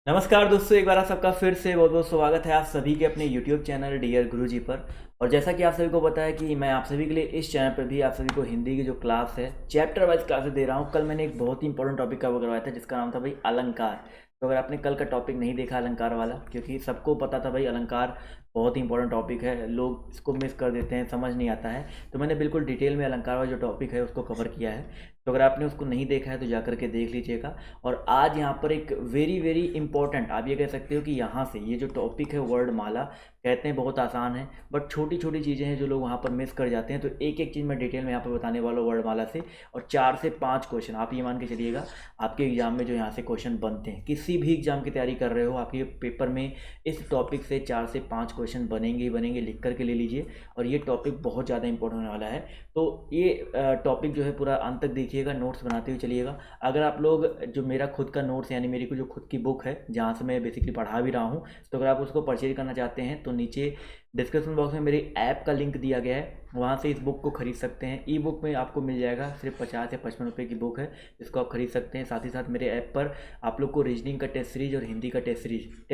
नमस्कार दोस्तों, एक बार आप सबका फिर से बहुत बहुत स्वागत है आप सभी के अपने YouTube चैनल डियर गुरुजी पर। और जैसा कि आप सभी को पता है कि मैं आप सभी के लिए इस चैनल पर भी आप सभी को हिंदी की जो क्लास है चैप्टर वाइज क्लासेस दे रहा हूँ। कल मैंने एक बहुत ही इंपॉर्टेंट टॉपिक कवर करवाया था जिसका नाम था भाई अलंकार। तो अगर आपने कल का टॉपिक नहीं देखा अलंकार वाला, क्योंकि सबको पता था भाई अलंकार बहुत ही इंपॉर्टेंट टॉपिक है, लोग इसको मिस कर देते हैं, समझ नहीं आता है। तो मैंने बिल्कुल डिटेल में अलंकार वाला जो टॉपिक है उसको कवर किया है। तो अगर आपने उसको नहीं देखा है तो जा करके देख लीजिएगा। और आज यहाँ पर एक वेरी वेरी इंपॉर्टेंट, आप ये कह सकते हो कि यहाँ से ये जो टॉपिक है वर्ड माला, कहते हैं बहुत आसान है बट छोटी छोटी चीज़ें हैं जो लोग वहाँ पर मिस कर जाते हैं। तो एक एक चीज़ मैं डिटेल में यहाँ पर बताने वाला हूँ वर्डमाला से। और 4 से 5 क्वेश्चन आप ये मान के चलिएगा आपके एग्जाम में जो यहाँ से क्वेश्चन बनते हैं, किसी भी एग्जाम की तैयारी कर रहे हो आपके पेपर में इस टॉपिक से 4 से 5 क्वेश्चन बनेंगे ही बनेंगे, लिख करके ले लीजिए। और ये टॉपिक बहुत ज़्यादा इंपॉर्टेंट होने वाला है। तो ये टॉपिक जो है पूरा अंत तक देखिएगा, नोट्स बनाते हुए चलिएगा। अगर आप लोग जो मेरा खुद का नोट्स यानी मेरी जो खुद की बुक है जहाँ से मैं बेसिकली पढ़ा भी रहा हूँ, तो अगर आप उसको परचेज करना चाहते हैं तो नीचे डिस्क्रिप्शन बॉक्स में मेरी ऐप का लिंक दिया गया है, वहाँ से इस बुक को खरीद सकते हैं। ई बुक में आपको मिल जाएगा, सिर्फ 50 या 55 रुपये की बुक है, जिसको आप खरीद सकते हैं। साथ ही साथ मेरे ऐप पर आप लोग को रीजनिंग का टेस्ट सीरीज और हिंदी का टेस्ट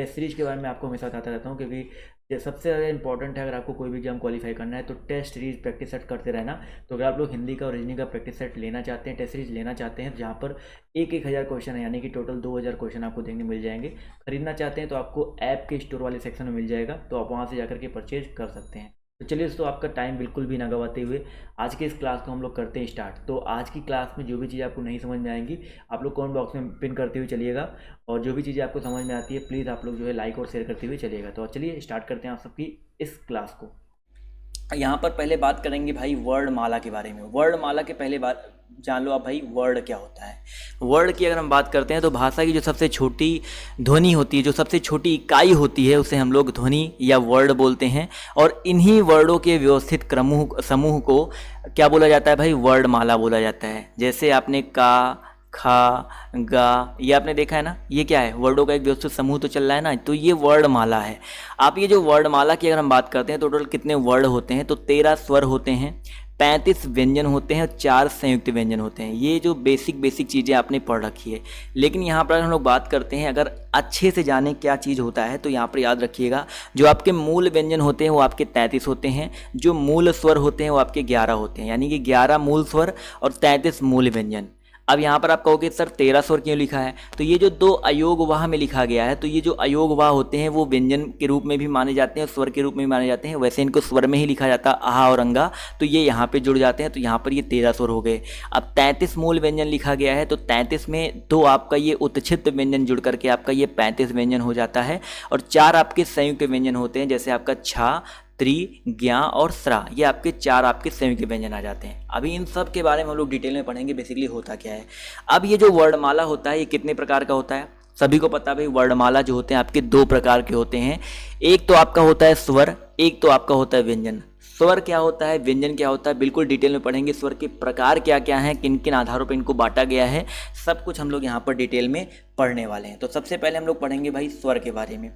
सीरीज के बारे में आपको हमेशा बताता रहता हूँ, क्योंकि ये सबसे ज़्यादा इंपॉर्टेंट है। अगर आपको कोई भी एग्जाम क्वालिफाई करना है तो टेस्ट सीरीज प्रैक्टिस सेट करते रहना। तो अगर आप लोग हिंदी का और रीजनिंग का प्रैक्टिस सेट लेना चाहते हैं, टेस्ट सीरीज लेना चाहते हैं, जहाँ पर एक हज़ार क्वेश्चन है, यानी कि टोटल 2000 क्वेश्चन आपको देखने मिल जाएंगे, खरीदना चाहते हैं तो आपको ऐप के स्टोर वाले सेक्शन में मिल जाएगा, तो आप वहाँ से जाकर के परचेज कर सकते हैं। तो चलिए दोस्तों, आपका टाइम बिल्कुल भी ना गवाते हुए आज के इस क्लास को हम लोग करते हैं स्टार्ट। तो आज की क्लास में जो भी चीज़ आपको नहीं समझ में आएंगी आप लोग कमेंट बॉक्स में पिन करते हुए चलिएगा, और जो भी चीज़ें आपको समझ में आती है प्लीज़ आप लोग जो है लाइक और शेयर करते हुए चलिएगा। तो चलिए स्टार्ट करते हैं आप सबकी इस क्लास को। यहाँ पर पहले बात करेंगे भाई वर्ड माला के बारे में। वर्ड माला के पहले बात जान लो आप भाई वर्ड क्या होता है। वर्ड की अगर हम बात करते हैं तो भाषा की जो सबसे छोटी ध्वनि होती है, जो सबसे छोटी इकाई होती है, उसे हम लोग ध्वनि या वर्ड बोलते हैं। और इन्हीं वर्डों के व्यवस्थित समूह को क्या बोला जाता है भाई? वर्ड माला बोला जाता है। जैसे आपने का, खा, गा, ये आपने देखा है ना, ये क्या है? वर्डों का एक व्यवस्थित समूह तो चल रहा है ना, तो ये वर्ड माला है। आप ये जो वर्ड माला की अगर हम बात करते हैं तो टोटल कितने वर्ड होते हैं? तो 13 स्वर होते हैं, 35 व्यंजन होते हैं और 4 संयुक्त व्यंजन होते हैं। ये जो बेसिक चीज़ें आपने पढ़ रखी है। लेकिन यहाँ पर हम लोग बात करते हैं, अगर अच्छे से जाने क्या चीज़ होता है तो यहाँ पर याद रखिएगा, जो आपके मूल व्यंजन होते हैं वो आपके 33 होते हैं, जो मूल स्वर होते हैं वो आपके 11 होते हैं, यानी कि 11 मूल स्वर और 33 मूल व्यंजन। अब यहाँ पर आप कहोगे सर 13 स्वर क्यों लिखा है? तो ये जो 2 अयोग वाह में लिखा गया है, तो ये जो अयोग वाह होते हैं वो व्यंजन के रूप में भी माने जाते हैं और स्वर के रूप में भी माने जाते हैं। वैसे इनको स्वर में ही लिखा जाता है, आहा और अंगा, तो ये यहाँ पे जुड़ जाते हैं, तो यहाँ पर ये 13 स्वर हो गए। अब 33 मूल व्यंजन लिखा गया है, तो 33 में 2 आपका ये उत्क्षिप्त व्यंजन जुड़ करके आपका ये 35 व्यंजन हो जाता है। और 4 आपके संयुक्त व्यंजन होते हैं, जैसे आपका छा, त्रि, ज्ञा और स्रा, ये आपके 4 आपके संयुक्त व्यंजन आ जाते हैं। अभी इन सब के बारे में हम लोग डिटेल में पढ़ेंगे बेसिकली होता क्या है। अब ये जो वर्णमाला होता है ये कितने प्रकार का होता है? सभी को पता है भाई, वर्णमाला जो होते हैं आपके 2 प्रकार के होते हैं। एक तो आपका होता है स्वर, एक तो आपका होता है व्यंजन। स्वर क्या होता है, व्यंजन क्या होता है, बिल्कुल डिटेल में पढ़ेंगे। स्वर के प्रकार क्या क्या हैं, किन किन आधारों पर इनको बांटा गया है, सब कुछ हम लोग यहाँ पर डिटेल में पढ़ने वाले हैं। तो सबसे पहले हम लोग पढ़ेंगे भाई स्वर के बारे में।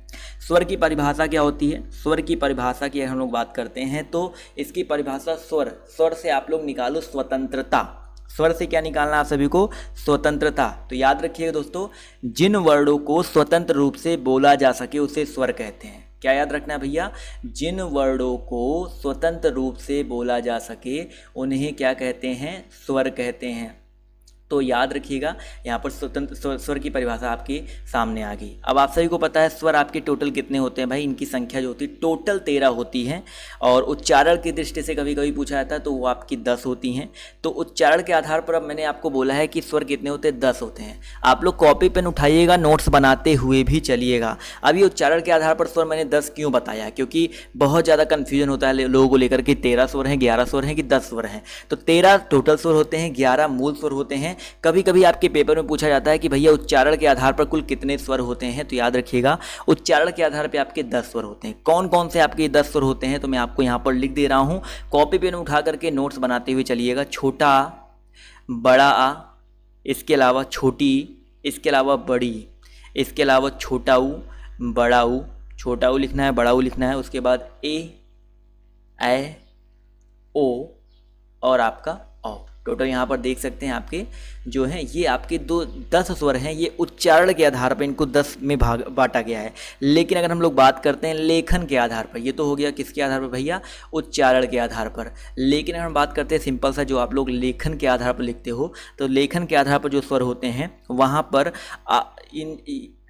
स्वर की परिभाषा क्या होती है? स्वर की परिभाषा की हम लोग बात करते हैं तो इसकी परिभाषा स्वर से आप लोग निकालो स्वतंत्रता। स्वर से क्या निकालना आप सभी को? स्वतंत्रता। तो याद रखिएगा दोस्तों, जिन वर्डों को स्वतंत्र रूप से बोला जा सके उसे स्वर कहते हैं। क्या याद रखना है भैया? जिन वर्डों को स्वतंत्र रूप से बोला जा सके उन्हें क्या कहते हैं? स्वर कहते हैं। तो याद रखिएगा, यहाँ पर स्वतंत्र स्वर की परिभाषा आपके सामने आ गई। अब आप सभी को पता है स्वर आपके टोटल कितने होते हैं भाई? इनकी संख्या जो होती है टोटल 13 होती है। और उच्चारण की दृष्टि से कभी कभी पूछा जाता है तो वो आपकी 10 होती हैं। तो उच्चारण के आधार पर अब मैंने आपको बोला है कि स्वर कितने होते हैं? 10 होते हैं। आप लोग कॉपी पेन उठाइएगा, नोट्स बनाते हुए भी चलिएगा। अब ये उच्चारण के आधार पर स्वर मैंने 10 क्यों बताया? क्योंकि बहुत ज़्यादा कन्फ्यूजन होता है लोगों को लेकर के, 13 स्वर हैं, 11 स्वर हैं कि 10 स्वर हैं। तो 13 टोटल स्वर होते हैं, 11 मूल स्वर होते हैं। कभी कभी आपके पेपर में पूछा जाता है कि भैया उच्चारण के आधार पर कुल कितने स्वर होते हैं? तो याद रखिएगा, उच्चारण के आधार पर आपके 10 स्वर होते हैं। कौन कौन से आपके 10 स्वर होते हैं तो मैं आपको यहाँ पर लिख दे रहा हूँ। कॉपी पेन उठा करके नोट्स बनाते हुए चलिएगा। छोटा आ, बड़ा आ, इसके अलावा छोटी, इसके अलावा बड़ी, इसके अलावा छोटा ऊ, बड़ा ऊ, छोटा ऊ लिखना है, बड़ा ऊ लिखना है। उसके बाद ए, ओ और आपका औ। टोटल यहाँ पर देख सकते हैं आपके जो हैं ये आपके 10 स्वर हैं, ये उच्चारण के आधार पर इनको 10 में भाग बांटा गया है। लेकिन अगर हम लोग बात करते हैं लेखन के आधार पर, ये तो हो गया किसके आधार पर भैया, उच्चारण के आधार पर। लेकिन अगर हम बात करते हैं सिंपल सा, जो आप लोग लेखन के आधार पर लिखते हो, तो लेखन के आधार पर जो स्वर होते हैं वहाँ पर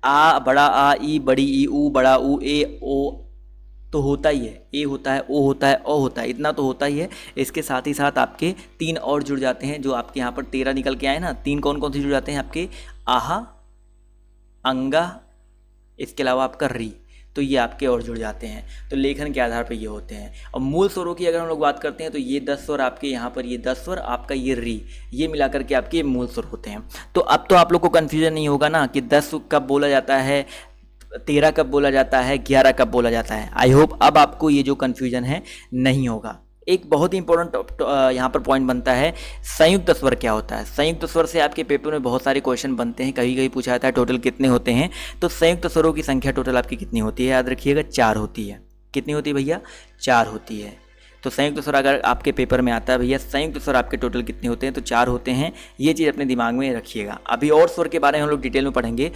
आ बड़ा आ, ई बड़ी ई, ऊ बड़ा ऊ, ए ओ तो होता ही है, ए होता है, ओ होता है, ओ होता है, इतना तो होता ही है। इसके साथ ही साथ आपके 3 और जुड़ जाते हैं, जो आपके यहाँ पर 13 निकल के आए ना, 3 कौन कौन से जुड़ जाते हैं आपके, आहा, अंगा, इसके अलावा आपका री, तो ये आपके और जुड़ जाते हैं। तो लेखन के आधार पर ये होते हैं। और मूल स्वरों की अगर हम लोग बात करते हैं तो ये 10 स्वर आपके यहाँ पर, ये 10 स्वर आपका ये री, ये मिलाकर के आपके मूल स्वर होते हैं। तो अब तो आप लोग को कन्फ्यूजन नहीं होगा ना कि 10 कब बोला जाता है, 13 कब बोला जाता है, 11 कब बोला जाता है। आई होप अब आपको ये जो कन्फ्यूजन है नहीं होगा। एक बहुत ही इंपॉर्टेंट यहाँ पर पॉइंट बनता है, संयुक्त स्वर क्या होता है। संयुक्त स्वर से आपके पेपर में बहुत सारे क्वेश्चन बनते हैं, कहीं कहीं पूछा जाता है टोटल कितने होते हैं। तो संयुक्त स्वरों की संख्या टोटल आपकी कितनी होती है, याद रखिएगा 4 होती है। कितनी होती है भैया, 4 होती है। तो संयुक्त स्वर अगर आपके पेपर में आता है भैया, संयुक्त स्वर आपके टोटल कितने होते हैं, तो 4 होते हैं। ये चीज़ अपने दिमाग में रखिएगा। अभी और स्वर के बारे में हम लोग डिटेल में पढ़ेंगे,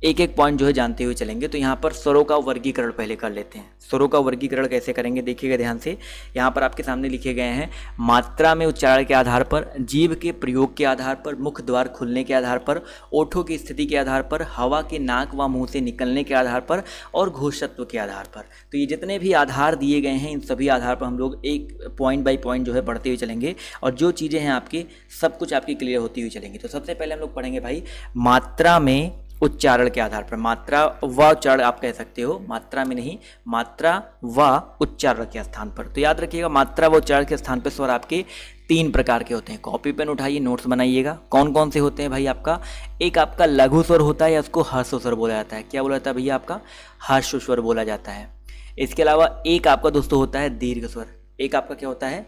एक एक पॉइंट जो है जानते हुए चलेंगे। तो यहाँ पर स्वरों का वर्गीकरण पहले कर लेते हैं। स्वरों का वर्गीकरण कैसे करेंगे देखिएगा ध्यान से। यहाँ पर आपके सामने लिखे गए हैं, मात्रा में उच्चारण के आधार पर, जीभ के प्रयोग के आधार पर, मुख द्वार खुलने के आधार पर, ओठों की स्थिति के आधार पर, हवा के नाक व मुंह से निकलने के आधार पर, और घोषत्व के आधार पर। तो ये जितने भी आधार दिए गए हैं, इन सभी आधार पर हम लोग एक पॉइंट बाई पॉइंट जो है बढ़ते हुए चलेंगे, और जो चीज़ें हैं आपकी सब कुछ आपकी क्लियर होती हुई चलेंगी। तो सबसे पहले हम लोग पढ़ेंगे भाई मात्रा में उच्चारण के आधार पर। मात्रा व उच्चारण आप कह सकते हो, मात्रा में नहीं, मात्रा व उच्चारण के स्थान पर। तो याद रखिएगा मात्रा व उच्चारण के स्थान पर स्वर आपके 3 प्रकार के होते हैं। कॉपी पेन उठाइए, नोट्स बनाइएगा। कौन कौन से होते हैं भाई आपका, एक आपका लघु स्वर होता है, या उसको हर्ष स्वर बोला जाता है। क्या बोला जाता है भैया, आपका हर्ष स्वर बोला जाता है। इसके अलावा एक आपका दोस्तों होता है दीर्घ स्वर। एक आपका क्या होता है,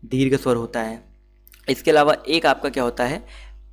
दीर्घ स्वर होता है। इसके अलावा एक आपका क्या होता है,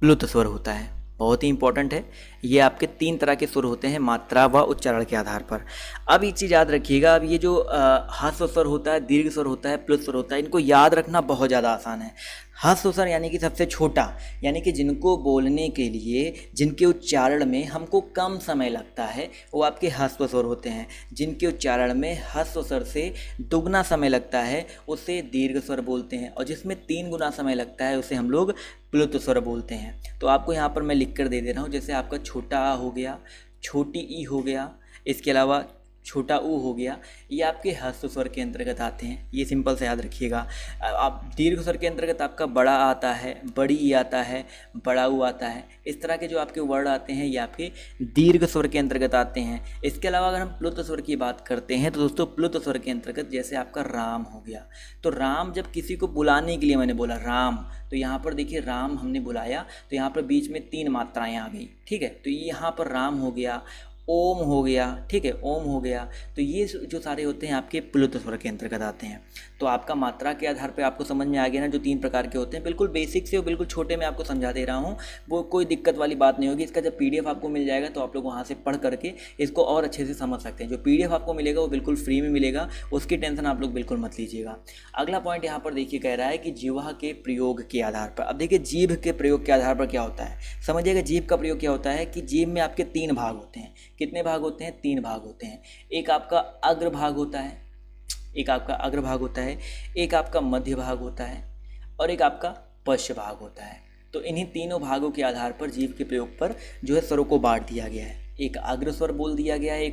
प्लुत स्वर होता है। बहुत ही इंपॉर्टेंट है। ये आपके 3 तरह के सुर होते हैं मात्रा व उच्चारण के आधार पर। अब एक चीज़ याद रखिएगा, अब ये जो ह्रस्व स्वर होता है, दीर्घ स्वर होता है, प्लुत स्वर होता है, इनको याद रखना बहुत ज़्यादा आसान है। ह्रस्व स्वर यानी कि सबसे छोटा, यानी कि जिनको बोलने के लिए, जिनके उच्चारण में हमको कम समय लगता है, वो आपके ह्रस्व स्वर होते हैं। जिनके उच्चारण में ह्रस्व स्वर से दुगना समय लगता है उसे दीर्घ स्वर बोलते हैं, और जिसमें 3 गुना समय लगता है उसे हम लोग प्लुत स्वर बोलते हैं। तो आपको यहाँ पर मैं लिख कर दे दे रहा हूँ, जैसे आपका छोटा आ हो गया, छोटी ई हो गया, इसके अलावा छोटा ऊ हो गया, ये आपके ह्रस्व स्वर के अंतर्गत आते हैं। ये सिंपल से याद रखिएगा। आप दीर्घ स्वर के अंतर्गत आपका बड़ा आता है, बड़ी ई आता है, बड़ा ऊ आता है। इस तरह के जो आपके वर्ड आते हैं ये आपके दीर्घ स्वर के अंतर्गत आते हैं। इसके अलावा अगर हम प्लुत स्वर की बात करते हैं तो दोस्तों प्लुत स्वर के अंतर्गत जैसे आपका राम हो गया, तो राम जब किसी को बुलाने के लिए मैंने बोला राम, तो यहाँ पर देखिए राम हमने बुलाया, तो यहाँ पर बीच में 3 मात्राएँ आ गई, ठीक है। तो ये यहाँ पर राम हो गया, ओम हो गया, ठीक है, ओम हो गया। तो ये जो सारे होते हैं आपके प्लुत स्वर के अंतर्गत आते हैं। तो आपका मात्रा के आधार पे आपको समझ में आ गया ना, जो 3 प्रकार के होते हैं। बिल्कुल बेसिक से और बिल्कुल छोटे में आपको समझा दे रहा हूँ, वो कोई दिक्कत वाली बात नहीं होगी। इसका जब PDF आपको मिल जाएगा तो आप लोग वहाँ से पढ़ करके इसको और अच्छे से समझ सकते हैं। जो PDF आपको मिलेगा वो बिल्कुल फ्री में मिलेगा, उसकी टेंशन आप लोग बिल्कुल मत लीजिएगा। अगला पॉइंट यहाँ पर देखिए कह रहा है कि जिह्वा के प्रयोग के आधार पर। अब देखिए जीभ के प्रयोग के आधार पर क्या होता है, समझिएगा। जीभ का प्रयोग क्या होता है कि जीभ में आपके 3 भाग होते हैं। कितने भाग होते हैं, 3 भाग होते हैं। एक आपका अग्र भाग होता है, एक आपका अग्र भाग होता है, एक आपका मध्य भाग होता है, और एक आपका पश्च भाग होता है। तो इन्हीं तीनों भागों के आधार पर जीभ के प्रयोग पर जो है स्वरों को बांट दिया गया है। एक अग्र स्वर बोल दिया गया है,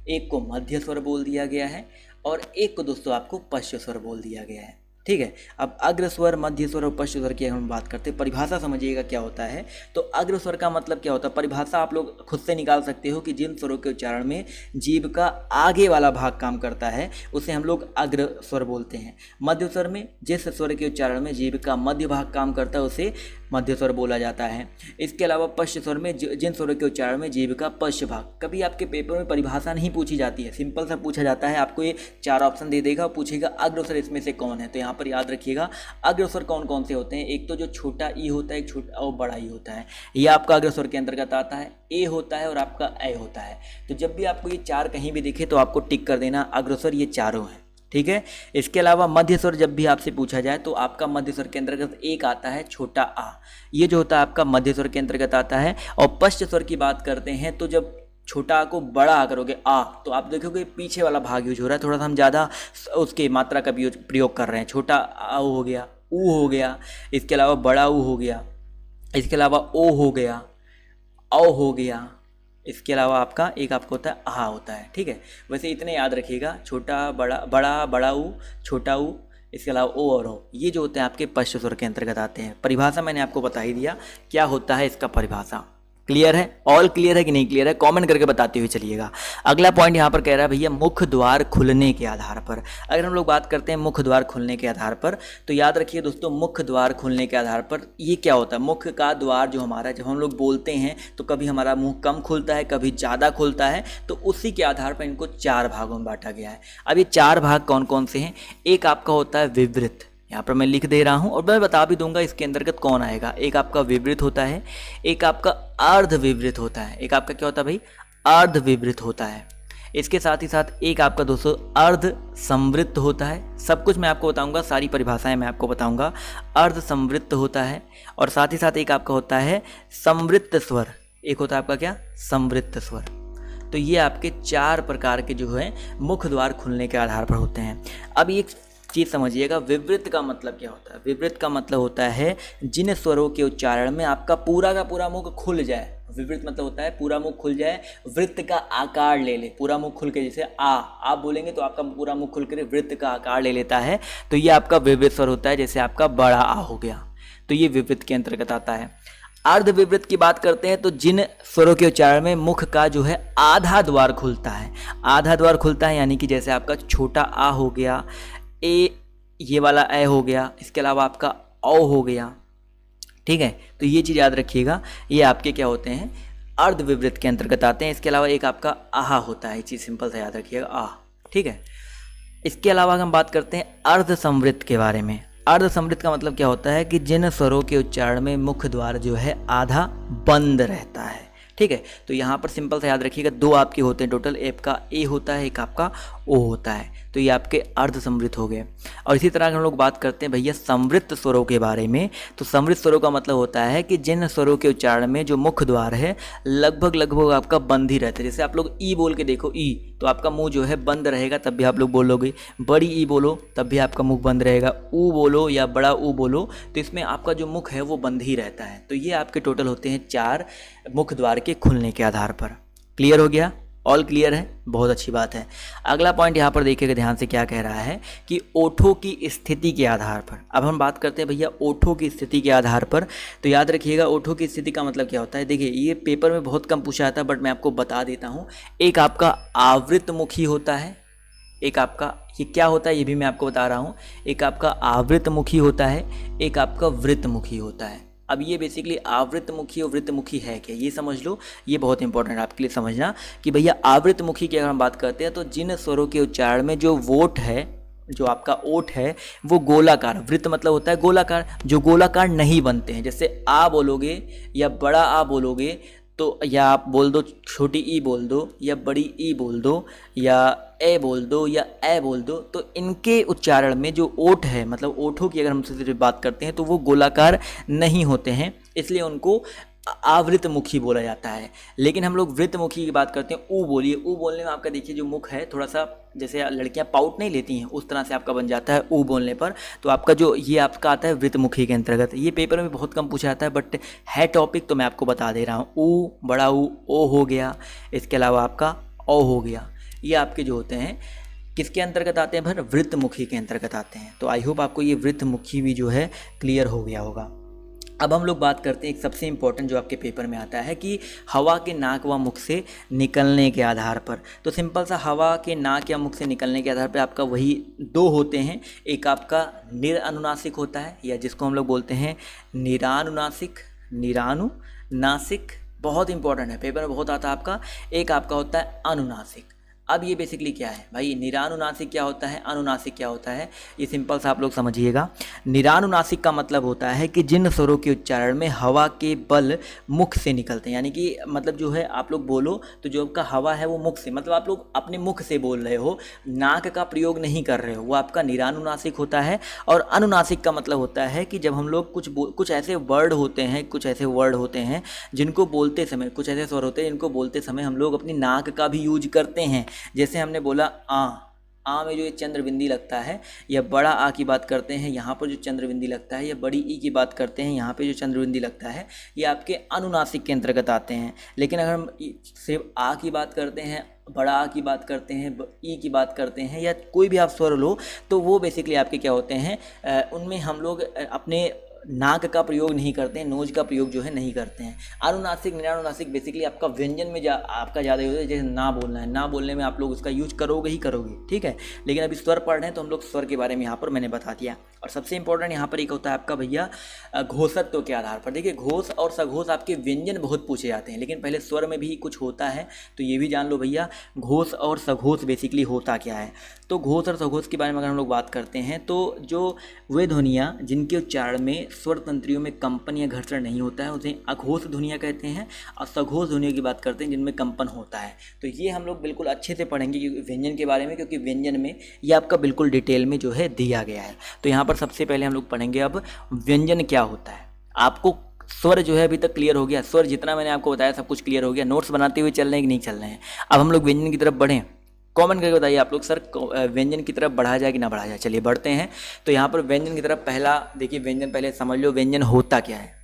एक को मध्य स्वर बोल दिया गया है, और एक को दोस्तों आपको पश्च स्वर बोल दिया गया है, ठीक है। अब अग्र स्वर, मध्य स्वर और पश्च स्वर की हम बात करते हैं, परिभाषा समझिएगा क्या होता है। तो अग्र स्वर का मतलब क्या होता है, परिभाषा आप लोग खुद से निकाल सकते हो कि जिन स्वरों के उच्चारण में जीभ का आगे वाला भाग काम करता है उसे हम लोग अग्र स्वर बोलते हैं। मध्य स्वर में जिस स्वर के उच्चारण में जीभ का मध्य भाग काम करता है उसे मध्य स्वर बोला जाता है। इसके अलावा पश्च स्वर में जिन स्वरों के उच्चारण में जीभ का पश्च भाग। कभी आपके पेपर में परिभाषा नहीं पूछी जाती है, सिंपल सा पूछा जाता है। आपको ये 4 ऑप्शन दे देगा और पूछेगा अग्र स्वर इसमें से कौन है। तो यहाँ पर याद रखिएगा अग्र स्वर कौन कौन से होते हैं। एक तो जो छोटा ई होता है, एक छोटा और बड़ा ई होता है, ये आपका अग्र स्वर के अंतर्गत आता है। ए होता है और आपका ए होता है। तो जब भी आपको ये 4 कहीं भी दिखे तो आपको टिक कर देना अग्र स्वर ये चारों हैं, ठीक है। इसके अलावा मध्य स्वर जब भी आपसे पूछा जाए तो आपका मध्य स्वर के अंतर्गत एक आता है छोटा आ, ये जो होता है आपका मध्य स्वर के अंतर्गत आता है। और पश्च स्वर की बात करते हैं तो जब छोटा आ को बड़ा आ करोगे आ, तो आप देखोगे पीछे वाला भाग यूज हो रहा है, थोड़ा सा हम ज़्यादा उसके मात्रा का प्रयोग कर रहे हैं। छोटा आ हो गया, ऊ हो गया, इसके अलावा बड़ा ऊ हो गया, इसके अलावा ओ हो गया, औ हो गया, इसके अलावा आपका एक आपका होता है आहा होता है। ठीक है, वैसे इतने याद रखिएगा, छोटा बड़ा, बड़ा बड़ा ऊ, छोटा ऊ, इसके अलावा ओ और ओ, ये जो होते हैं आपके पश्च स्वर के अंतर्गत आते हैं। परिभाषा मैंने आपको बता ही दिया क्या होता है इसका परिभाषा। क्लियर है? ऑल क्लियर है कि नहीं क्लियर है? कमेंट करके बताते हुए चलिएगा। अगला पॉइंट यहाँ पर कह रहा है भैया मुख्य द्वार खुलने के आधार पर। अगर हम लोग बात करते हैं मुख्य द्वार खुलने के आधार पर, तो याद रखिए दोस्तों, मुख्य द्वार खुलने के आधार पर ये क्या होता है? मुख्य का द्वार जो हमारा, जब हम लोग बोलते हैं तो कभी हमारा मुंह कम खुलता है, कभी ज़्यादा खुलता है, तो उसी के आधार पर इनको 4 भागों में बांटा गया है। अब ये 4 भाग कौन कौन से हैं? एक आपका होता है विवृत, यहाँ पर मैं लिख दे रहा हूँ और मैं बता भी दूंगा इसके अंतर्गत कौन आएगा। एक आपका विवृत होता है, एक आपका अर्ध विवृत होता है, एक आपका क्या होता है भाई? अर्ध विवृत होता है। इसके साथ ही साथ एक आपका दोस्तों अर्ध संवृत्त होता है। सब कुछ मैं आपको बताऊंगा, सारी परिभाषाएं मैं आपको बताऊंगा। अर्ध संवृत्त होता है और साथ ही साथ एक आपका होता है संवृत्त स्वर, एक होता है आपका क्या? संवृत्त स्वर। तो ये आपके 4 प्रकार के जो है मुख्य द्वार खुलने के आधार पर होते हैं। अब एक चीज़ समझिएगा, विवृत का मतलब क्या होता है? विवृत का मतलब होता है जिन स्वरों के उच्चारण में आपका पूरा का पूरा मुख खुल जाए। विवृत मतलब होता है पूरा मुख खुल जाए, वृत्त का आकार ले ले, पूरा मुख खुल के, जैसे आ आप बोलेंगे तो आपका पूरा मुख खुल कर वृत्त का आकार ले लेता है, तो ये आपका विवृत स्वर होता है। जैसे आपका बड़ा आ हो गया, तो ये विवृत के अंतर्गत आता है। अर्ध विवृत की बात करते हैं तो जिन स्वरों के उच्चारण में मुख का जो है आधा द्वार खुलता है। आधा द्वार खुलता है यानी कि जैसे आपका छोटा आ हो गया, ए ये वाला ए हो गया, इसके अलावा आपका औ हो गया। ठीक है, तो ये चीज़ याद रखिएगा, ये आपके क्या होते हैं? अर्ध विवृत के अंतर्गत आते हैं। इसके अलावा एक आपका आहा होता है, ये चीज़ सिंपल से याद रखिएगा, आह। ठीक है, इसके अलावा हम बात करते हैं अर्ध संवृत्त के बारे में। अर्ध संवृत्त का मतलब क्या होता है कि जिन स्वरों के उच्चारण में मुख्य द्वार जो है आधा बंद रहता है। ठीक है, तो यहाँ पर सिंपल से याद रखिएगा, 2 आपके होते हैं टोटल, एक का ए होता है, एक आपका ओ होता है, तो ये आपके अर्ध संवृत्त हो गए। और इसी तरह हम लोग बात करते हैं भैया संवृत्त स्वरों के बारे में, तो संवृत्त स्वरों का मतलब होता है कि जिन स्वरों के उच्चारण में जो मुख्य द्वार है लगभग आपका बंद ही रहता है। जैसे आप लोग ई बोल के देखो, ई, तो आपका मुंह जो है बंद रहेगा, तब भी आप लोग बोलोगे। बड़ी ई बोलो तब भी आपका मुख बंद रहेगा। ऊ बोलो या बड़ा ऊ बोलो तो इसमें आपका जो मुख है वो बंद ही रहता है। तो ये आपके टोटल होते हैं 4 मुख्य द्वार के खुलने के आधार पर। क्लियर हो गया? ऑल क्लियर है? बहुत अच्छी बात है। अगला पॉइंट यहाँ पर देखिएगा ध्यान से, क्या कह रहा है कि ओठों की स्थिति के आधार पर। अब हम बात करते हैं भैया ओठों की स्थिति के आधार पर। तो याद रखिएगा ओठों की स्थिति का मतलब क्या होता है। देखिए ये पेपर में बहुत कम पूछा जाता है, बट मैं आपको बता देता हूँ। एक आपका आवृत मुखी होता है, एक आपका ये क्या होता है ये भी मैं आपको बता रहा हूँ। एक आपका आवृत मुखी होता है, एक आपका वृत्त मुखी होता है। अब ये बेसिकली आवृतमुखी और वृत्तमुखी है क्या, ये समझ लो। ये बहुत इंपॉर्टेंट है आपके लिए समझना कि भैया आवृतमुखी की अगर हम बात करते हैं तो जिन स्वरों के उच्चारण में जो वोट है, जो आपका ओठ है वो गोलाकार, वृत्त मतलब होता है गोलाकार, जो गोलाकार नहीं बनते हैं। जैसे आ बोलोगे या बड़ा आ बोलोगे तो या आप बोल दो छोटी ई बोल दो या बड़ी ई बोल दो या ए बोल दो या ए बोल दो, तो इनके उच्चारण में जो ओठ है, मतलब ओठों की अगर हम सिर्फ बात करते हैं तो वो गोलाकार नहीं होते हैं, इसलिए उनको आवृतमुखी बोला जाता है। लेकिन हम लोग वृत्तमुखी की बात करते हैं। ऊ बोलिए, ऊ बोलने में आपका देखिए जो मुख है थोड़ा सा, जैसे लड़कियां पाउट नहीं लेती हैं उस तरह से आपका बन जाता है ऊ बोलने पर। तो आपका जो ये आपका आता है वृत्तमुखी के अंतर्गत। ये पेपर में बहुत कम पूछा जाता है, बट है टॉपिक तो मैं आपको बता दे रहा हूँ। ऊ, बड़ा ऊ, ओ हो गया, इसके अलावा आपका ओ हो गया, ये आपके जो होते हैं किसके अंतर्गत आते हैं भर? वृत्तमुखी के अंतर्गत आते हैं। तो आई होप आपको ये वृत्तमुखी भी जो है क्लियर हो गया होगा। अब हम लोग बात करते हैं एक सबसे इम्पोर्टेंट जो आपके पेपर में आता है कि हवा के नाक व मुख से निकलने के आधार पर। तो सिंपल सा हवा के नाक या मुख से निकलने के आधार पर आपका वही 2 होते हैं। एक आपका निरानुनासिक होता है, या जिसको हम लोग बोलते हैं निरानुनासिक, निरानुनासिक बहुत इंपॉर्टेंट है, पेपर में बहुत आता है आपका। एक आपका होता है अनुनासिक। अब ये बेसिकली क्या है भाई, निरानुनासिक क्या होता है, अनुनासिक क्या होता है, ये सिंपल सा आप लोग समझिएगा। निरानुनासिक का मतलब होता है कि जिन स्वरों के उच्चारण में हवा के बल मुख से निकलते हैं, यानी कि मतलब जो है आप लोग बोलो तो जो आपका हवा है वो मुख से, मतलब आप लोग अपने मुख से बोल रहे हो, नाक का प्रयोग नहीं कर रहे हो, वो आपका निरानुनासिक होता है। और अनुनासिक का मतलब होता है कि जब हम लोग कुछ ऐसे वर्ड होते हैं, कुछ ऐसे वर्ड होते हैं जिनको बोलते समय, कुछ ऐसे स्वर होते हैं जिनको बोलते समय हम लोग अपनी नाक का भी यूज करते हैं। जैसे हमने बोला आ में जो ये चंद्रबिंदी लगता है, या बड़ा आ की बात करते हैं, यहाँ पर जो चंद्रबिंदी लगता है, या बड़ी ई की बात करते हैं, यहाँ पे जो चंद्रबिंदी लगता है, ये आपके अनुनासिक के अंतर्गत आते हैं। लेकिन अगर हम सिर्फ आ की बात करते हैं, बड़ा आ की बात करते हैं, ई की बात करते हैं, या कोई भी आप स्वर लो, तो वो बेसिकली आपके क्या होते हैं, उनमें हम लोग अपने नाक का प्रयोग नहीं करते हैं, नोज का प्रयोग जो है नहीं करते हैं। अनुनासिक निरानुनासिक बेसिकली आपका व्यंजन में आपका ज़्यादा यूज है। जैसे ना बोलना है, ना बोलने में आप लोग उसका यूज करोगे ही करोगे, ठीक है। लेकिन अभी स्वर पढ़ रहे हैं तो हम लोग स्वर के बारे में यहाँ पर मैंने बता दिया। और सबसे इंपॉर्टेंट यहाँ पर एक होता है आपका भैया घोषत्व के आधार पर। देखिए घोष और सघोष आपके व्यंजन बहुत पूछे जाते हैं, लेकिन पहले स्वर में भी कुछ होता है, तो ये भी जान लो भैया घोष और सघोष बेसिकली होता क्या है। तो घोष और सघोष के बारे में अगर हम लोग बात करते हैं, तो जो वे ध्वनियाँ जिनके उच्चारण में स्वर तंत्रियों में कंपन या घर्षण नहीं होता है उसे अघोष ध्वनियाँ कहते हैं। और सघोष ध्वनियों की बात करते हैं जिनमें कंपन होता है। तो ये हम लोग बिल्कुल अच्छे से पढ़ेंगे व्यंजन के बारे में, क्योंकि व्यंजन में ये आपका बिल्कुल डिटेल में जो है दिया गया है। तो यहाँ पर सबसे पहले हम लोग पढ़ेंगे अब व्यंजन क्या होता है। आपको स्वर जो है अभी तक क्लियर हो गया, स्वर जितना मैंने आपको बताया सब कुछ क्लियर हो गया। नोट्स बनाते हुए चल रहे हैं कि नहीं चल रहे हैं। अब हम लोग व्यंजन की तरफ बढ़ें। कमेंट करके बताइए आप लोग, सर व्यंजन की तरफ बढ़ा जाए कि ना बढ़ा जाए। चलिए बढ़ते हैं। तो यहाँ पर व्यंजन की तरफ पहला देखिए, व्यंजन पहले समझ लो व्यंजन होता क्या है।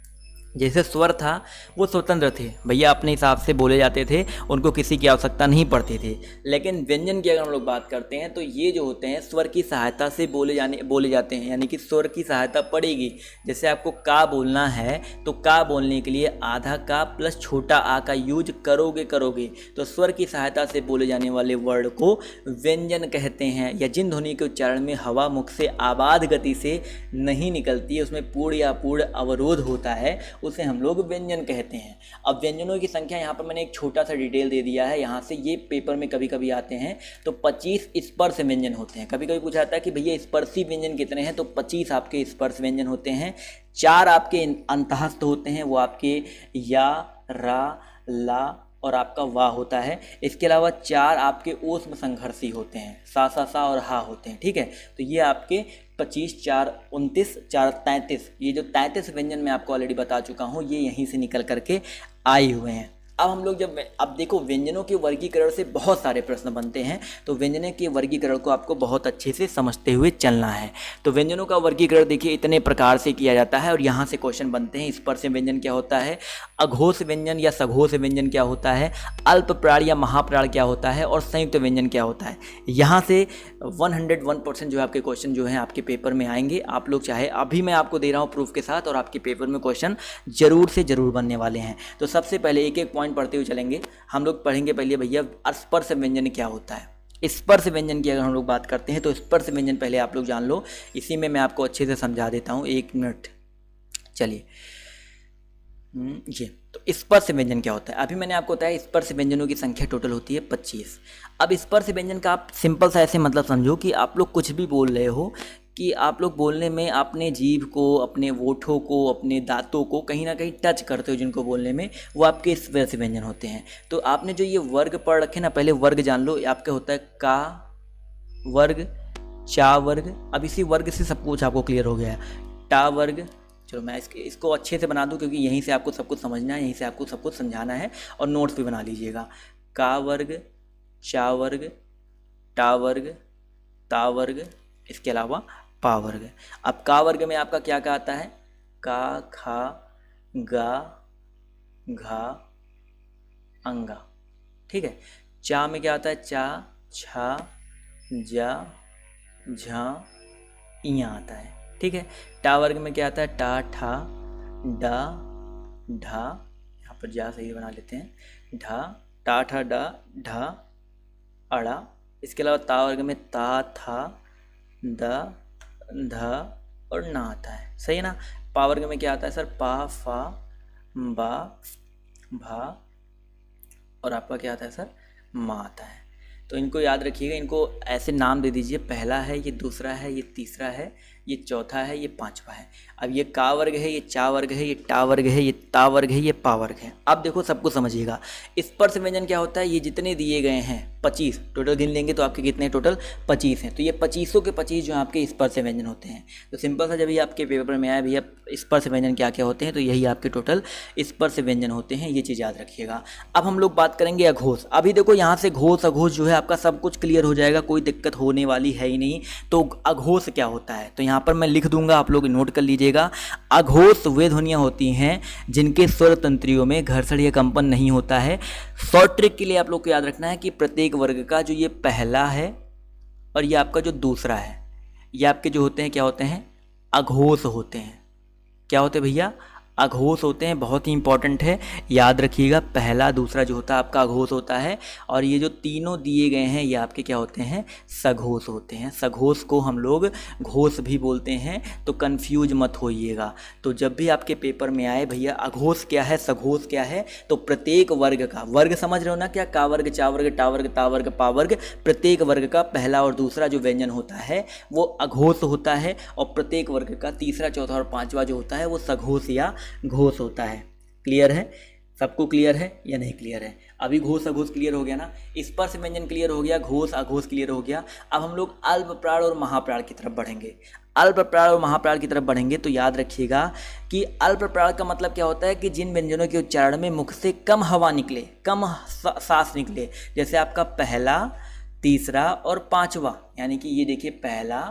जैसे स्वर था वो स्वतंत्र थे भैया, अपने हिसाब से बोले जाते थे, उनको किसी की आवश्यकता नहीं पड़ती थी। लेकिन व्यंजन की अगर हम लोग बात करते हैं तो ये जो होते हैं स्वर की सहायता से बोले जाते हैं, यानी कि स्वर की सहायता पड़ेगी। जैसे आपको का बोलना है तो का बोलने के लिए आधा का प्लस छोटा आ का यूज करोगे। तो स्वर की सहायता से बोले जाने वाले वर्ड को व्यंजन कहते हैं। या जिन ध्वनि के उच्चारण में हवा मुख से आबाद गति से नहीं निकलती है, उसमें पूर्ण या पूर्ण अवरोध होता है, उसे हम लोग व्यंजन कहते हैं। अब व्यंजनों की संख्या यहाँ पर मैंने एक छोटा सा डिटेल दे दिया है। यहाँ से ये पेपर में कभी कभी आते हैं तो 25 स्पर्श व्यंजन होते हैं। कभी कभी पूछा जाता है कि भैया स्पर्शी व्यंजन कितने हैं, तो 25 आपके स्पर्श व्यंजन होते हैं। 4 आपके अंतःस्थ होते हैं, वो आपके या, रा, ला और आपका वाह होता है। इसके अलावा 4 आपके ऊष्म संघर्षी होते हैं, सा और हा होते हैं, ठीक है। तो ये आपके 25, 4, 29, 4, 33, ये जो 33 व्यंजन मैं आपको ऑलरेडी बता चुका हूँ, ये यहीं से निकल करके आए हुए हैं। अब हम लोग अब देखो व्यंजनों के वर्गीकरण से बहुत सारे प्रश्न बनते हैं, तो व्यंजनों के वर्गीकरण को आपको बहुत अच्छे से समझते हुए चलना है। तो व्यंजनों का वर्गीकरण देखिए इतने प्रकार से किया जाता है और यहाँ से क्वेश्चन बनते हैं। स्पर्श व्यंजन क्या होता है, अघोष व्यंजन या सघोष व्यंजन क्या होता है, अल्प प्राण या महाप्राण क्या होता है, और संयुक्त व्यंजन क्या होता है। यहाँ से 101% जो है आपके क्वेश्चन जो हैं आपके पेपर में आएंगे। आप लोग चाहे अभी मैं आपको दे रहा हूँ प्रूफ के साथ, और आपके पेपर में क्वेश्चन जरूर से जरूर बनने वाले हैं। तो सबसे पहले एक एक पॉइंट पढ़ते हुए चलेंगे। हम लोग पढ़ेंगे पहले भैया स्पर्श व्यंजन क्या होता है। स्पर्श व्यंजन की अगर हम लोग बात करते हैं तो स्पर्श व्यंजन पहले आप लोग जान लो, इसी में मैं आपको अच्छे से समझा देता हूँ। 1 मिनट, चलिए। ये तो स्पर्श व्यंजन क्या होता है। अभी मैंने आपको बताया स्पर्श व्यंजनों की संख्या टोटल होती है 25। अब स्पर्श व्यंजन का आप सिंपल सा ऐसे मतलब समझो कि आप लोग कुछ भी बोल रहे हो, कि आप लोग बोलने में अपने जीभ को, अपने होठों को, अपने दांतों को कहीं ना कहीं टच करते हो, जिनको बोलने में वो आपके स्पर्श व्यंजन होते हैं। तो आपने जो ये वर्ग पढ़ रखे ना, पहले वर्ग जान लो। आपका होता है का वर्ग, चा वर्ग। अब इसी वर्ग से सब कुछ आपको क्लियर हो गया है। टा वर्ग, चलो मैं इसको अच्छे से बना दूं क्योंकि यहीं से आपको सब कुछ समझना है, यहीं से आपको सब कुछ समझाना है, और नोट्स भी बना लीजिएगा। का वर्ग, चा वर्ग, टा वर्ग, ता वर्ग, इसके अलावा पा वर्ग। अब का वर्ग में आपका क्या क्या आता है, का, खा, गा, घा, अंगा, ठीक है। चा में क्या आता है, चा, छा, जा, झा, इया आता है, ठीक है। टा वर्ग में क्या आता है, टा, ठा, डा, ढा, यहाँ पर जा सही बना लेते हैं, ढा, टा, ठा, डा, ढा, अड़ा। इसके अलावा ता वर्ग में ता, था, दा, धा और ना आता है, सही है ना। पा वर्ग में क्या आता है सर, पा, फा, बा, भा और आपका क्या आता है सर, मा आता है। तो इनको याद रखिएगा, इनको ऐसे नाम दे दीजिए, पहला है, ये दूसरा है, ये तीसरा है, ये चौथा है, ये पांचवा है। अब ये का वर्ग है, ये चा वर्ग है, ये टा वर्ग है, ये ता वर्ग है, ये पा वर्ग है। अब देखो सबको समझिएगा, स्पर्श व्यंजन क्या होता है, ये जितने दिए गए हैं 25 टोटल गिन लेंगे तो आपके कितने टोटल 25 हैं। तो ये 25 के 25 जो आपके स्पर्श व्यंजन होते हैं। तो सिंपल सा जब ये आपके पेपर में आया भैया स्पर्श व्यंजन क्या क्या होते हैं, तो यही आपके टोटल स्पर्श व्यंजन होते हैं, ये चीज़ याद रखिएगा। अब हम लोग बात करेंगे अघोष। अभी देखो यहाँ से घोष अघोष जो है आपका सब कुछ क्लियर हो जाएगा, कोई दिक्कत होने वाली है ही नहीं। तो अघोष क्या होता है, तो यहाँ पर मैं लिख दूंगा, आप लोग नोट कर लीजिएगा। अघोष वे ध्वनियाँ होती हैं जिनके स्वर तंत्रियों में घर्षण या कंपन नहीं होता है। शॉर्ट ट्रिक के लिए आप लोग को याद रखना है कि प्रत्येक वर्ग का जो ये पहला है और ये आपका जो दूसरा है, ये आपके जो होते हैं क्या होते हैं, अघोष होते हैं। क्या होते हैं भैया, अघोष होते हैं। बहुत ही इंपॉर्टेंट है, याद रखिएगा। पहला दूसरा जो होता है आपका अघोष होता है, और ये जो तीनों दिए गए हैं ये आपके क्या होते हैं, सघोष होते हैं। सघोष को हम लोग घोष भी बोलते हैं, तो कंफ्यूज मत होइएगा। तो जब भी आपके पेपर में आए भैया अघोष क्या है, सघोष क्या है, तो प्रत्येक वर्ग का, वर्ग समझ रहे हो ना, क्या का वर्ग, चा वर्ग, टा वर्ग, ता वर्ग, पा वर्ग, प्रत्येक वर्ग का पहला और दूसरा जो व्यंजन होता है वो अघोष होता है, और प्रत्येक वर्ग का तीसरा, चौथा और पांचवा जो होता है वो सघोष या घोष होता है। क्लियर है, सबको क्लियर है या नहीं क्लियर है? अभी घोष अघोष क्लियर हो गया ना, स्पर्श व्यंजन क्लियर हो गया, घोष अघोष क्लियर हो गया। अब हम लोग अल्प प्राण और महाप्राण की तरफ बढ़ेंगे। अल्प प्राण और महाप्राण की तरफ बढ़ेंगे तो याद रखिएगा कि अल्प प्राण का मतलब क्या होता है कि जिन व्यंजनों के उच्चारण में मुख से कम हवा निकले, कम सांस निकले, जैसे आपका पहला, तीसरा और पांचवा, यानी कि ये देखिए पहला,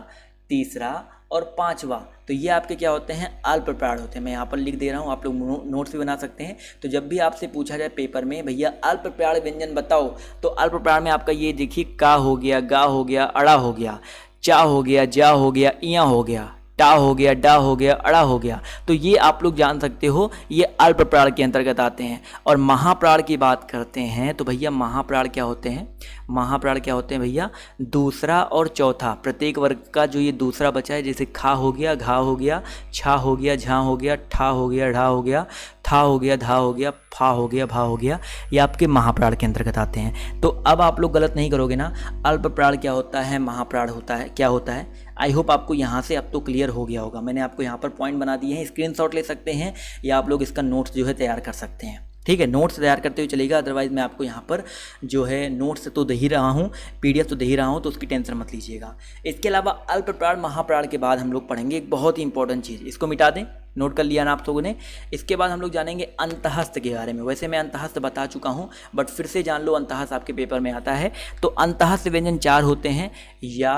तीसरा और पांचवा, तो ये आपके क्या होते हैं, अल्प प्राण होते हैं। मैं यहाँ पर लिख दे रहा हूँ, आप लोग नोट्स भी बना सकते हैं। तो जब भी आपसे पूछा जाए पेपर में भैया अल्प प्राण व्यंजन बताओ, तो अल्प प्राण में आपका ये देखिए का हो गया, गा हो गया, अड़ा हो गया, चा हो गया, जा हो गया, इया हो गया, टा हो गया, डा हो गया, अड़ा हो गया। तो ये आप लोग जान सकते हो, ये अल्प प्राण के अंतर्गत आते हैं। और महाप्राण की बात करते हैं तो भैया महाप्राण क्या होते हैं, महाप्राण क्या होते हैं भैया, दूसरा और चौथा, प्रत्येक वर्ग का जो ये दूसरा बचा है, जैसे खा हो गया, घा हो गया, छा हो गया, झा हो गया, ठा हो गया, ढा हो गया, था हो गया, धा हो गया, फा हो गया, भा हो गया, ये आपके महाप्राण के अंतर्गत आते हैं। तो अब आप लोग गलत नहीं करोगे ना, अल्प प्राण क्या होता है, महाप्राण होता है, क्या होता है। आई होप आपको यहाँ से अब तो क्लियर हो गया होगा। मैंने आपको यहाँ पर पॉइंट बना दिए हैं, स्क्रीनशॉट ले सकते हैं या आप लोग इसका नोट्स जो है तैयार कर सकते हैं। ठीक है, नोट्स तैयार करते हुए चलेगा, अदरवाइज़ मैं आपको यहाँ पर जो है नोट्स तो दे ही रहा हूँ, पीडीएफ तो दे ही रहा हूँ, तो उसकी टेंशन मत लीजिएगा। इसके अलावा अल्प प्राण महाप्राण के बाद हम लोग पढ़ेंगे एक बहुत ही इंपॉर्टेंट चीज़, इसको मिटा दें, नोट कर लिया ना आप लोगों ने। इसके बाद हम लोग जानेंगे अंतहस्त के बारे में। वैसे मैं अंतहस्त बता चुका हूँ, बट फिर से जान लो, अंतहस्त आपके पेपर में आता है। तो अंतहस्त व्यंजन 4 होते हैं, या,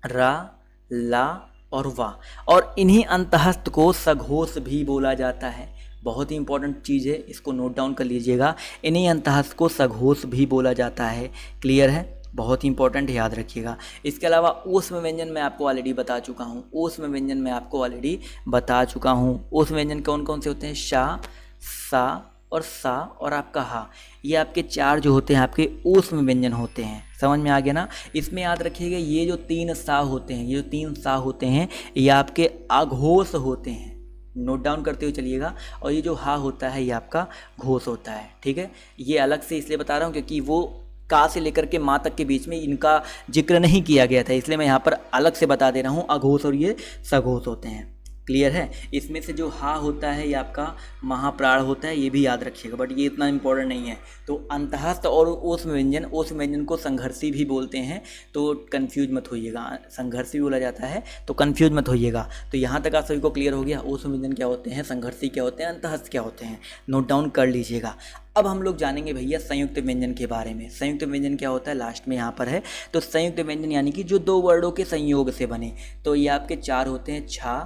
रा, ला और वा, और इन्हीं अंतहस्त को सघोष भी बोला जाता है। बहुत ही इंपॉर्टेंट चीज़ है, इसको नोट डाउन कर लीजिएगा। इन्हीं अंतहस्त को सघोष भी बोला जाता है। क्लियर है, बहुत ही इंपॉर्टेंट, याद रखिएगा। इसके अलावा ऊष्म व्यंजन मैं आपको ऑलरेडी बता चुका हूँ, ऊष्म व्यंजन मैं आपको ऑलरेडी बता चुका हूँ। ऊष्म व्यंजन कौन कौन से होते हैं, शा, सा और सा और आपका हा, ये आपके 4 जो होते हैं आपके ऊष्म व्यंजन होते हैं। समझ में आ गया ना। इसमें याद रखिएगा ये जो 3 सा होते हैं, ये जो 3 सा होते हैं ये आपके अघोष होते हैं, नोट डाउन करते हुए चलिएगा। और ये जो हा होता है ये आपका घोष होता है। ठीक है, ये अलग से इसलिए बता रहा हूँ क्योंकि वो का से लेकर के माँ तक के बीच में इनका जिक्र नहीं किया गया था, इसलिए मैं यहाँ पर अलग से बता दे रहा हूँ। अघोष और ये सघोष होते हैं। क्लियर है। इसमें से जो हा होता है ये आपका महाप्राण होता है, ये भी याद रखिएगा, बट ये इतना इंपॉर्टेंट नहीं है। तो अंतहस्थ और ऊष्म व्यंजन को संघर्षी भी बोलते हैं, तो कन्फ्यूज मत होइएगा। संघर्षी बोला जाता है तो कन्फ्यूज मत होइएगा। तो यहाँ तक आप सभी को क्लियर हो गया, ऊष्म व्यंजन क्या होते हैं, संघर्षी क्या होते हैं, अंतहस्थ क्या होते हैं, नोट डाउन कर लीजिएगा। अब हम लोग जानेंगे भैया संयुक्त व्यंजन के बारे में। संयुक्त व्यंजन क्या होता है, लास्ट में यहाँ पर है। तो संयुक्त व्यंजन यानी कि जो 2 वर्डों के संयोग से बने, तो ये आपके 4 होते हैं, छा,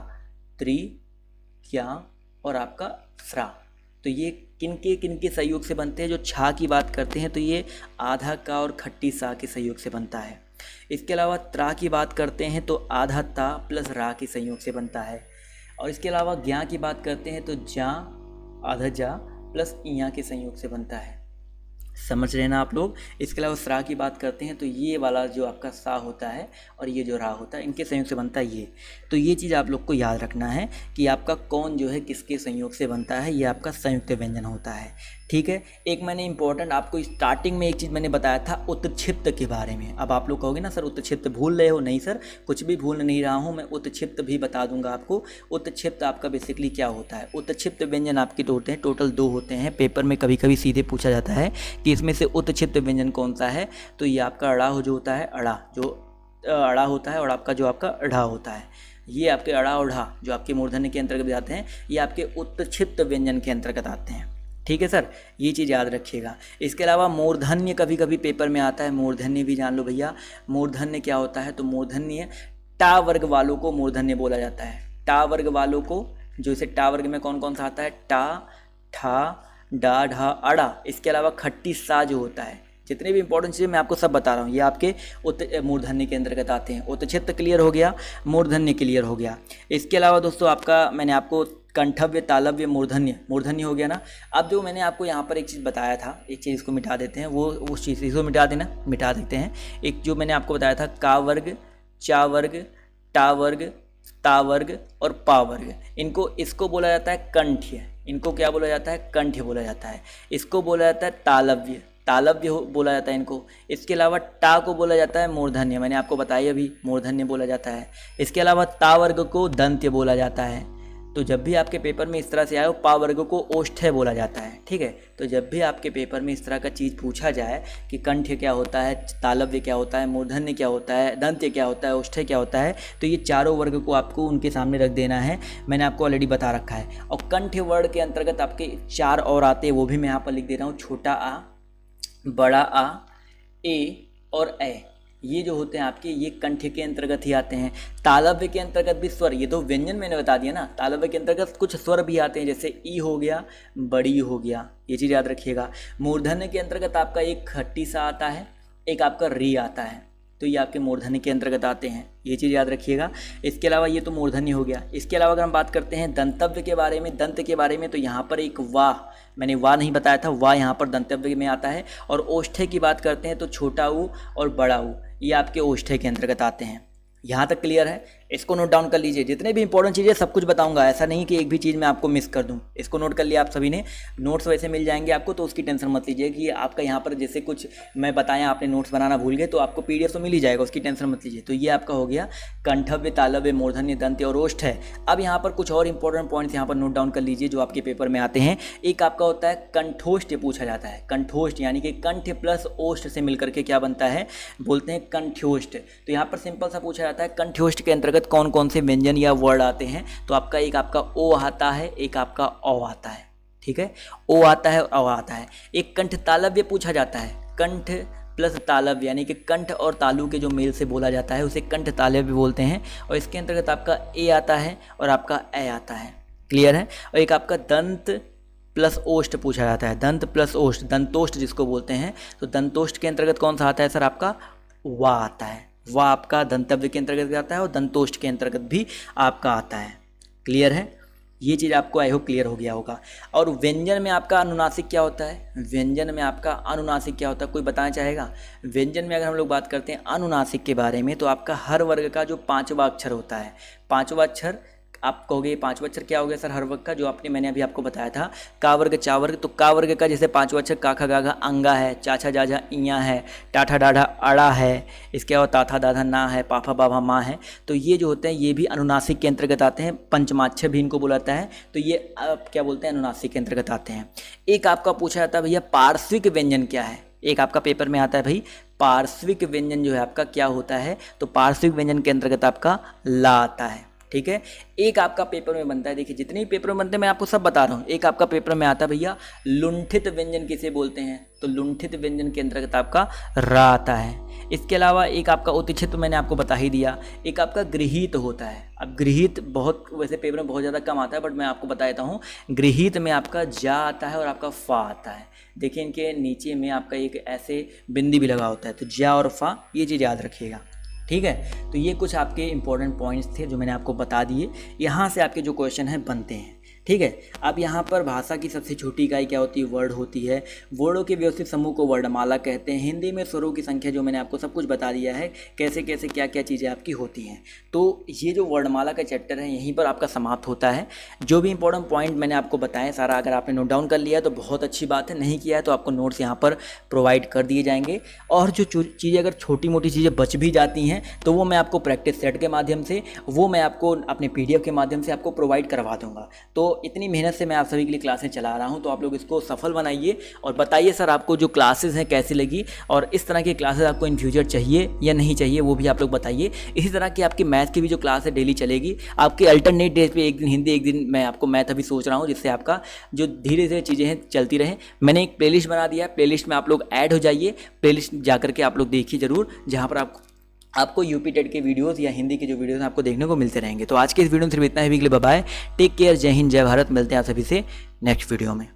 त्रि, क्या और आपका स्रा। तो ये किनके सहयोग से बनते हैं। जो छा की बात करते हैं तो ये आधा का और खट्टी सा के सहयोग से बनता है। इसके अलावा त्रा की बात करते हैं तो आधा ता प्लस रा के संयोग से बनता है। और इसके अलावा ज्ञा की बात करते हैं तो जा आधा जा प्लस इया के संयोग से बनता है। समझ रहे ना आप लोग। इसके अलावा स्रा की बात करते हैं तो ये वाला जो आपका सा होता है और ये जो रा होता है, इनके संयोग से बनता है ये। तो ये चीज़ आप लोग को याद रखना है कि आपका कौन जो है किसके संयोग से बनता है, ये आपका संयुक्त व्यंजन होता है। ठीक है। एक मैंने इंपॉर्टेंट आपको स्टार्टिंग में एक चीज़ मैंने बताया था उत्क्षिप्त के बारे में। अब आप लोग कहोगे ना सर उत्क्षिप्त भूल रहे हो, नहीं सर कुछ भी भूल नहीं रहा हूँ मैं, उत्क्षिप्त भी बता दूंगा आपको। उत्क्षिप्त आपका बेसिकली क्या होता है। उत्क्षिप्त व्यंजन आपके तो होते हैं, टोटल 2 होते हैं। पेपर में कभी कभी सीधे पूछा जाता है कि इसमें से उत्क्षिप्त व्यंजन कौन सा है, तो ये आपका अड़ा हो जो होता है, अड़ा जो अड़ा होता है, और आपका जो आपका अढ़ा होता है, ये आपके अड़ा और ढा जो आपके मूर्धन्य के अंतर्गत आते हैं, ये आपके उत्क्षिप्त व्यंजन के अंतर्गत आते हैं। ठीक है सर, ये चीज़ याद रखिएगा। इसके अलावा मूर्धन्य कभी कभी पेपर में आता है, मूर्धन्य भी जान लो भैया। मूर्धन्य क्या होता है, तो मूर्धन्य टा वर्ग वालों को मूर्धन्य बोला जाता है। टा वर्ग वालों को, जो इसे टा वर्ग में कौन कौन सा आता है, टा, ठा, डा, ढा, अड़ा। इसके अलावा खट्टी सा जो होता है, जितने भी इंपॉर्टेंट चीज़ें मैं आपको सब बता रहा हूँ, ये आपके मूर्धन्य के अंतर्गत आते हैं। उत्क्षिप्त क्लियर हो गया, मूर्धन्य क्लियर हो गया। इसके अलावा दोस्तों आपका मैंने आपको कंठव्य, तालव्य, मूर्धन्य, मूर्धन्य हो गया ना। अब जो मैंने आपको यहाँ पर एक चीज़ बताया था, एक चीज़ इसको मिटा देते हैं, वो उस चीज़ इसको मिटा देना, मिटा देते हैं। एक जो मैंने आपको बताया था का वर्ग, चा वर्ग, टा वर्ग, ता वर्ग और पा वर्ग, इनको इसको बोला जाता है कंठ्य। इनको क्या बोला जाता है, कंठ्य बोला जाता है। इसको बोला जाता है तालव्य, तालव्य बोला जाता है इनको। इसके अलावा टा को बोला जाता है मूर्धन्य, मैंने आपको बताया अभी मूर्धन्य बोला जाता है। इसके अलावा ता वर्ग को दंत्य बोला जाता है। तो जब भी आपके पेपर में इस तरह से आए, पा वर्ग को ओष्ठ्य बोला जाता है। ठीक है, तो जब भी आपके पेपर में इस तरह का चीज़ पूछा जाए कि कंठ्य क्या होता है, तालव्य क्या होता है, मूर्धन्य क्या होता है, दंत्य क्या होता है, ओष्ठ्य क्या होता है, तो ये चारों वर्ग को आपको उनके सामने रख देना है। मैंने आपको ऑलरेडी बता रखा है। और कंठ्य वर्ग के अंतर्गत आपके 4 और आते हैं, वो भी मैं यहाँ पर लिख दे रहा हूँ। छोटा आ, बड़ा आ, ए और ए, ये जो होते हैं आपके, ये कंठ के अंतर्गत ही आते हैं। तालव्य के अंतर्गत भी स्वर, ये तो व्यंजन मैंने बता दिया ना। तालव्य के अंतर्गत कुछ स्वर भी आते हैं, जैसे ई हो गया, बड़ी हो गया, ये चीज़ याद रखिएगा। मूर्धन्य के अंतर्गत आपका एक खट्टी सा आता है, एक आपका री आता है, तो ये आपके मूर्धन्य के अंतर्गत आते हैं, ये चीज़ याद रखिएगा। इसके अलावा ये तो मूर्धन्य हो गया। इसके अलावा अगर हम बात करते हैं दंतव्य के बारे में, दंत के बारे में, तो यहाँ पर एक वाह, मैंने वाह नहीं बताया था, वाह यहाँ पर दंतव्य में आता है। और ओष्ठ्य की बात करते हैं तो छोटा ऊ और बड़ा ऊ, ये आपके ओष्ठ्य के अंतर्गत आते हैं। यहाँ तक क्लियर है, इसको नोट डाउन कर लीजिए। जितने भी इंपॉर्टेंट चीज़ें सब कुछ बताऊंगा, ऐसा नहीं कि एक भी चीज़ मैं आपको मिस कर दूं। इसको नोट कर लिया आप सभी ने, नोट्स वैसे मिल जाएंगे आपको, तो उसकी टेंशन मत लीजिए कि आपका यहाँ पर जैसे कुछ मैं बताया आपने नोट्स बनाना भूल गए, तो आपको PDF तो मिल ही जाएगा, उसकी टेंशन मत लीजिए। तो ये आपका हो गया कंठव्य, तालव्य, मूर्धन्य, दंत्य और ओष्ठ्य है। अब यहाँ पर कुछ और इंपॉर्टेंट पॉइंट्स यहाँ पर नोट डाउन कर लीजिए जो आपके पेपर में आते हैं। एक आपका होता है कंठोष्ठ, पूछा जाता है। कंठोष्ठ यानी कि कंठ प्लस ओष्ठ से मिलकर के क्या बनता है, बोलते हैं कंठ्योष्ठ। तो यहाँ पर सिंपल सा पूछा जाता है कंठ्योष्ठ के अंतर्गत कौन कौन से व्यंजन या वर्ड आते हैं। तो आपका एक आपका ओ आता है, एक आपका औ आता है। ठीक है, ओ आता है और औ आता है। एक कंठ तालव्य पूछा जाता है, कंठ प्लस तालव्य यानी कि कंठ और तालु के जो मेल से बोला जाता है उसे कंठ तालव्य बोलते हैं। और इसके अंतर्गत आपका ए आता है और आपका ए आता है। क्लियर है। और एक आपका दंत प्लस ओष्ठ पूछा जाता है, दंत प्लस ओष्ठ, दंतोष्ठ जिसको बोलते हैं। तो दंतोष्ठ के अंतर्गत कौन सा आता है सर, आपका वा आता है। वह आपका दंतव्य के अंतर्गत आता है और दंतोष्ठ के अंतर्गत भी आपका आता है। क्लियर है, ये चीज़ आपको आई होप क्लियर हो गया होगा। और व्यंजन में आपका अनुनासिक क्या होता है, व्यंजन में आपका अनुनासिक क्या होता है, कोई बताना चाहेगा। व्यंजन में अगर हम लोग बात करते हैं अनुनासिक के बारे में, तो आपका हर वर्ग का जो 5वां अक्षर होता है, 5वां अक्षर आप कहोगे 5वां अक्षर क्या हो गया सर हर वर्ग का, जो मैंने अभी आपको बताया था का वर्ग चा वर्ग। तो का वर्ग का जैसे 5वां अक्षर काखा गाघा अंगा है, चाछा जाझा इया है, टाठा डाढ़ा अड़ा है, इसके अलावा ताथा दाधा ना है, पाफा बाभा माँ है। तो ये जो होते हैं ये भी अनुनासिक के अंतर्गत आते हैं। पंचमाक्षर भी इनको बोला जाता है। तो ये आप क्या बोलते हैं, अनुनासिक के अंतर्गत आते हैं। एक आपका पूछा जाता है भैया पार्श्विक व्यंजन क्या है, एक आपका पेपर में आता है भाई पार्श्विक व्यंजन जो है आपका क्या होता है। तो पार्श्विक व्यंजन के अंतर्गत आपका ला आता है। ठीक है, एक आपका पेपर में बनता है, देखिए जितने भी पेपर में बनते हैं मैं आपको सब बता रहा हूँ। एक आपका पेपर में आता है भैया लुंठित व्यंजन किसे बोलते हैं, तो लुंठित व्यंजन के अंतर्गत आपका रा आता है। इसके अलावा एक आपका उत्क्षिप्त मैंने आपको बता ही दिया। एक आपका गृहीत होता है। अब गृहीत बहुत वैसे पेपर में बहुत ज़्यादा कम आता है, बट मैं आपको बता देता हूँ। गृहीत में आपका जा आता है और आपका फा आता है। देखिए इनके नीचे में आपका एक ऐसे बिंदी भी लगा होता है, तो जा और फा, ये चीज़ याद रखिएगा। ठीक है, तो ये कुछ आपके इंपॉर्टेंट पॉइंट्स थे जो मैंने आपको बता दिए। यहाँ से आपके जो क्वेश्चन हैं बनते हैं। ठीक है। अब यहाँ पर भाषा की सबसे छोटी इकाई क्या होती है? वर्ड होती है। वर्डों के व्यवस्थित समूह को वर्णमाला कहते हैं। हिंदी में स्वरों की संख्या जो मैंने आपको सब कुछ बता दिया है, कैसे कैसे क्या क्या चीज़ें आपकी होती हैं। तो ये जो वर्णमाला का चैप्टर है यहीं पर आपका समाप्त होता है। जो भी इंपॉर्टेंट पॉइंट मैंने आपको बताया सारा, अगर आपने नोट डाउन कर लिया तो बहुत अच्छी बात है, नहीं किया है तो आपको नोट्स यहाँ पर प्रोवाइड कर दिए जाएंगे। और जो चीज़ें अगर छोटी मोटी चीज़ें बच भी जाती हैं तो वो मैं आपको प्रैक्टिस सेट के माध्यम से, वो मैं आपको अपने PDF के माध्यम से आपको प्रोवाइड करवा दूँगा। तो इतनी मेहनत से मैं आप सभी के लिए क्लासें चला रहा हूं, तो आप लोग इसको सफल बनाइए और बताइए सर आपको जो क्लासेस हैं कैसी लगी, और इस तरह की क्लासेस आपको इन फ्यूचर चाहिए या नहीं चाहिए वो भी आप लोग बताइए। इसी तरह की आपकी मैथ की भी जो क्लास है डेली चलेगी, आपके अल्टरनेट डेज पे एक दिन हिंदी एक दिन मैं आपको मैथ अभी सोच रहा हूँ, जिससे आपका जो धीरे धीरे चीज़ें हैं चलती रहें। मैंने एक प्लेलिस्ट बना दिया है, प्लेलिस्ट में आप लोग ऐड हो जाइए, प्लेलिस्ट जाकर के आप लोग देखिए ज़रूर, जहाँ पर आपको यूपी टेट के वीडियोस या हिंदी के जो वीडियोस आपको देखने को मिलते रहेंगे। तो आज के इस वीडियो में सिर्फ इतना ही। बाय, टेक केयर, जय हिंद, जय भारत। मिलते हैं आप सभी से नेक्स्ट वीडियो में।